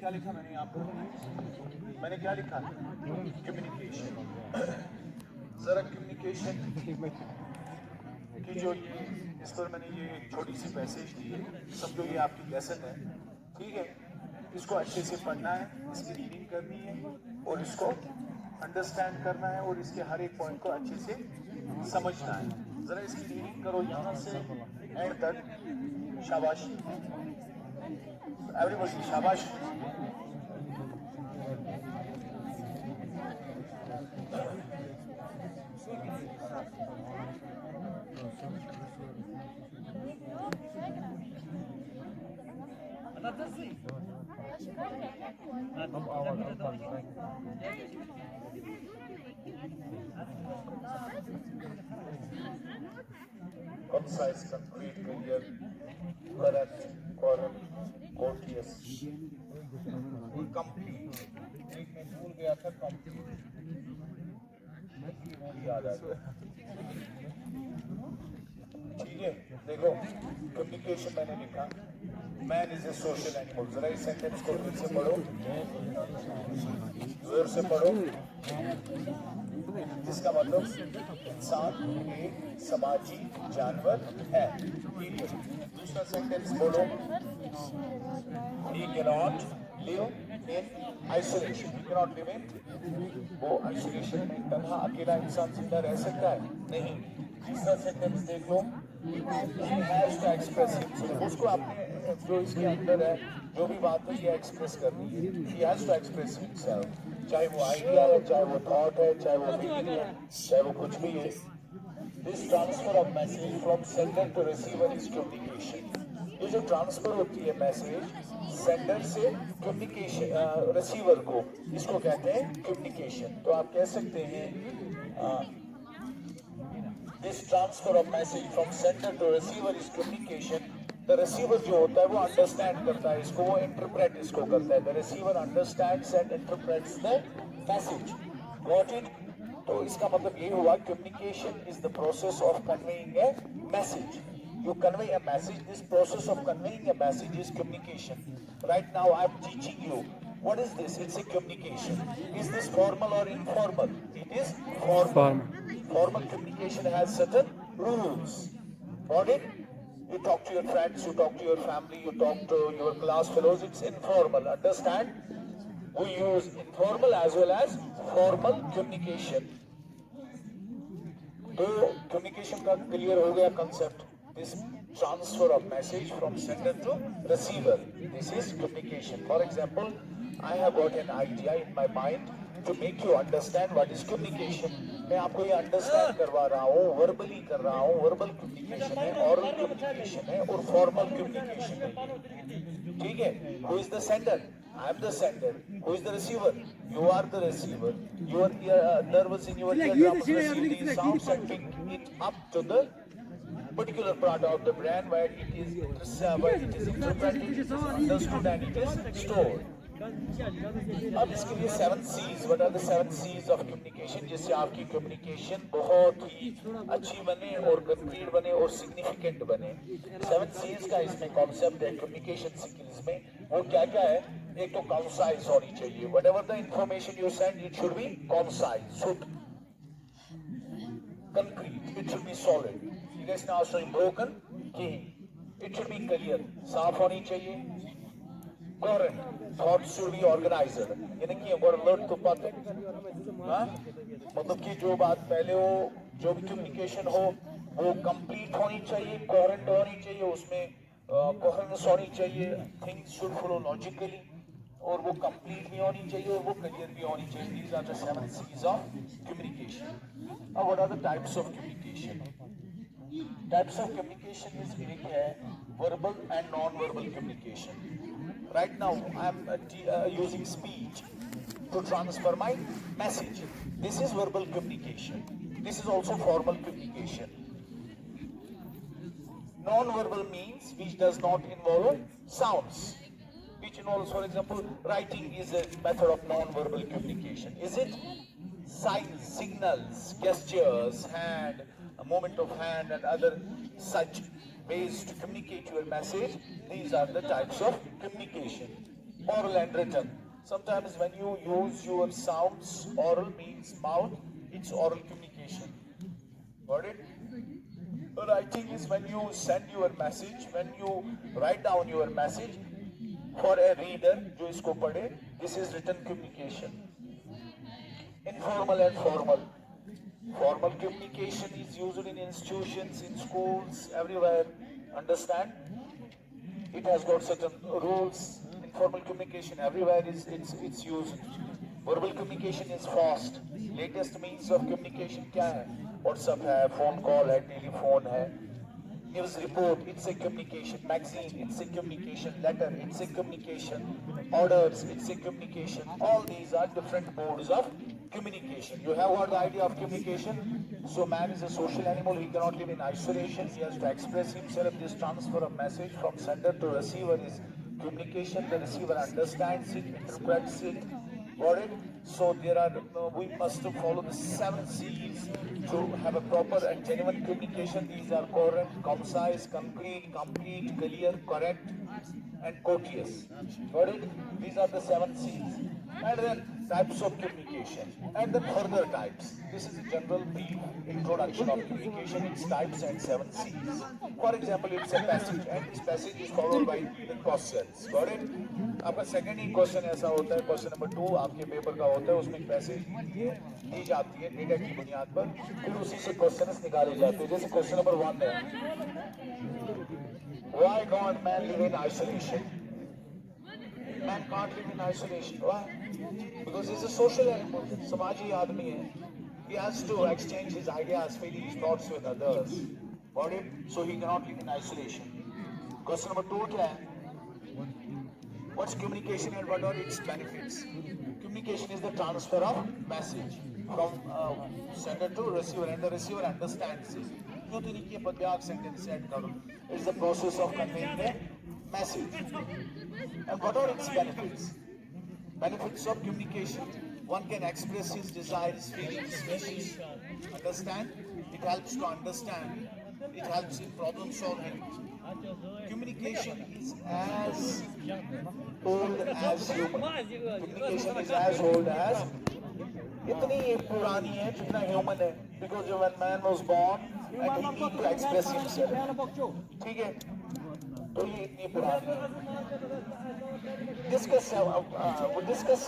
क्या लिखा मैंने आपको? मैंने क्या लिखा? कम्युनिकेशन। जरा कम्युनिकेशन की जो ये इस पर मैंने ये छोटी सी पैसेज दी है, समझो ये आपकी लेसन है, ठीक है? इसको अच्छे से पढ़ना है, इसकी रीडिंग करनी है और इसको अंडरस्टैंड करना है और इसके हर एक पॉइंट को अच्छे से समझना है। जरा इसकी रीडिंग करो यहाँ से एंड तक। शाबाश एवरीबॉडी, शाबाश। concise, concrete, clear, correct, current, courteous, complete। एक मैं भूल गया था complete, याद आ गया। ठीक है, देखो कम्युनिकेशन मैंने लिखा, man is a social animal. जरा इस सेंटेंस को फिर से पढ़ो, जोर से पढ़ो। जिसका मतलब इंसान एक समाजी जानवर है। दूसरा सेंटेंस बोलो, he cannot live in isolation, he cannot live in, वो आइसोलेशन में तन्हा अकेला इंसान जिंदा रह सकता है नहीं। तीसरा सेंटेंस देख लो, he has to express himself, उसको अपने जो इसके अंदर है जो भी बात है ये एक्सप्रेस करनी है। he has to express himself, चाहे वो आइडिया है, चाहे वो थॉट है, चाहे वो फीलिंग है, चाहे वो कुछ भी है। This transfer of message from sender to receiver is communication। ये जो ट्रांसफर होती है मैसेज सेंडर से कम्युनिकेशन रिसीवर को, इसको कहते हैं कम्युनिकेशन। तो आप कह सकते हैं this transfer of message from sender to receiver is communication. The receiver जो होता है वो अंडरस्टैंड करता है इसको, वो इंटरप्रेट इसको करता है। The receiver understands and interprets the message. Got it? तो इसका मतलब ये हुआ, communication is the process of conveying A message. You convey a message. This process of conveying a message is communication. Right now, I'm teaching you. What is this? It's a communication. Is this formal or informal? It is formal. Formal communication has certain rules. Got it? You talk to your friends, you talk to your family, you talk to your class fellows. It's informal. Understand? We use informal as well as formal communication. तो communication का clear हो गया concept. This transfer of message from sender to receiver, this is communication. For example, I have got an idea in my mind to make you understand what is communication. मैं आपको ये understand करवा रहा हूँ, verbally कर रहा हूँ। verbal communication है, oral communication है और formal communication है। ठीक है? Who is the sender? I am the sender. Who is the receiver? You are the receiver. Your nerves in your eardrums receive these sounds and pick it up to the particular part of the brain where it is interpreted, it is understood and it is stored. अब इसके लिए 7 C's, what are the 7 C's of communication, जिससे आपकी communication बहुत ही अच्छी बने और concrete बने और significant बने। 7 C's का इसमें concept है communication skills में। वो क्या क्या है? एक तो concise होनी चाहिए, whatever the information you send, it should be concise, should concrete, it should be solid। It is not so broken कि it should be clear, साफ होनी चाहिए। Coherent, thoughts should be organized, यानी कि अगर alert तो पाते, हाँ? मतलब कि जो बात पहले हो, जो भी communication हो, वो complete होनी चाहिए, coherent होनी चाहिए, उसमें coherence होनी चाहिए, things should flow logically, और वो complete भी होनी चाहिए और वो clear भी होनी चाहिए। These are the 7 C's of communication. Now, what are the types of communication? Types of communication is एक है verbal and non-verbal communication. Right now, I am using speech to transfer my message. This is verbal communication. This is also formal communication. Non-verbal means which does not involve sounds. Which involves, for example, writing is a method of non-verbal communication. Is it? Signs, signals, gestures, hand, a movement of hand and other such ways to communicate your message. These are the types of communication. oral and written. Sometimes when you use your sounds, oral means mouth, it's oral communication. Got it? Writing is when you send your message, when you write down your message for a reader, जो इसको पढ़े, this is written communication. Informal and formal. Formal communication is used in institutions, in schools, everywhere. Understand? It has got certain rules. Informal communication everywhere is it's used. Verbal communication is fast. Latest means of communication क्या है? WhatsApp है, phone call है, telephone है. News report, it's a communication. Magazine, it's a communication. Letter, it's a communication. Orders, it's a communication. All these are different modes of communication. You have got the idea of communication? So man is a social animal. He cannot live in isolation. He has to express himself. This transfer of message from sender to receiver is communication. The receiver understands it, interprets it. Got it? So there are, we must follow the 7 C's to have a proper and genuine communication. These are coherent, concise, concrete, complete, clear, correct, and courteous. Got it? These are the 7 C's. And then types of communication. And then further types. This is a general brief introduction of communication, its types and 7 C's. For example, it's a passage, and this passage is followed by the questions. Got it? आपका second ही question ऐसा होता है, question number 2 आपके paper का होता है, उसमें एक पैसेज दी जाती है डेटा की बुनियाद पर, फिर उसी से क्वेश्चंस निकाले जाते हैं. जैसे क्वेश्चन नंबर 1 है, why can't man live in isolation? Man can't live in isolation. Why? Because he's a social animal. समाजी आदमी है. He has to exchange his ideas, feelings, thoughts with others. Got it? So he cannot live in isolation. Question number 2 क्या है? What's communication and what are its benefits? Communication is the transfer of message from sender to receiver, and the receiver understands it. जो तरीके पदव्याक sentence set करो, it's the process of conveying a message. And what are its benefits? Benefits of communication: one can express his desires, feelings, wishes. Understand? It helps to understand. It helps in problem solving. Communication is as old as human. Communication is as old as इतनी पुरानी है जितना human है. Because when man was born and he need to express himself. ठीक है? तो ये इतनी पुरानी है. Discuss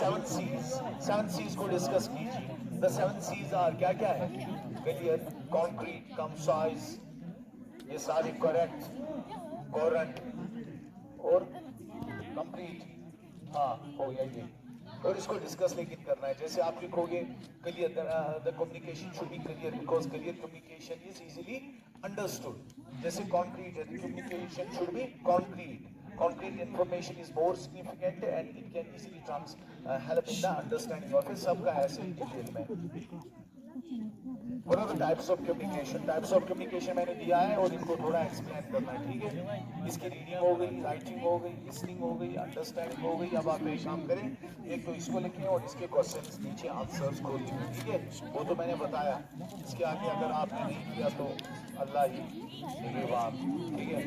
7 C's. 7 C's को discuss कीजिए. The 7 C's are क्या क्या है? Clear, concrete, concise. ये सारे correct, coherent और complete. हाँ हो गया ये. और इसको डिस्कस लेकिन करना है. जैसे आप लिखोगे clear, the communication should be clear because clear communication is easily understood. जैसे concrete है, the communication should be concrete. Concrete information is more significant and it can easily help in the understanding. और फिर सबका ऐसे detail में. What are the types of communication? Types of communication मैंने दिया है और इनको थोड़ा एक्सप्लेन करना है. ठीक है? इसकी रीडिंग हो गई, राइटिंग हो गई, लिसनिंग हो गई, अंडरस्टैंडिंग हो गई. अब आप एक काम करें, एक तो इसको लिखें और इसके क्वेश्चंस नीचे आंसर्स खोल दीजिए. ठीक है? वो तो मैंने बताया. इसके आगे अगर आपने नहीं किया तो अल्लाह ही निगहबान. ठीक है?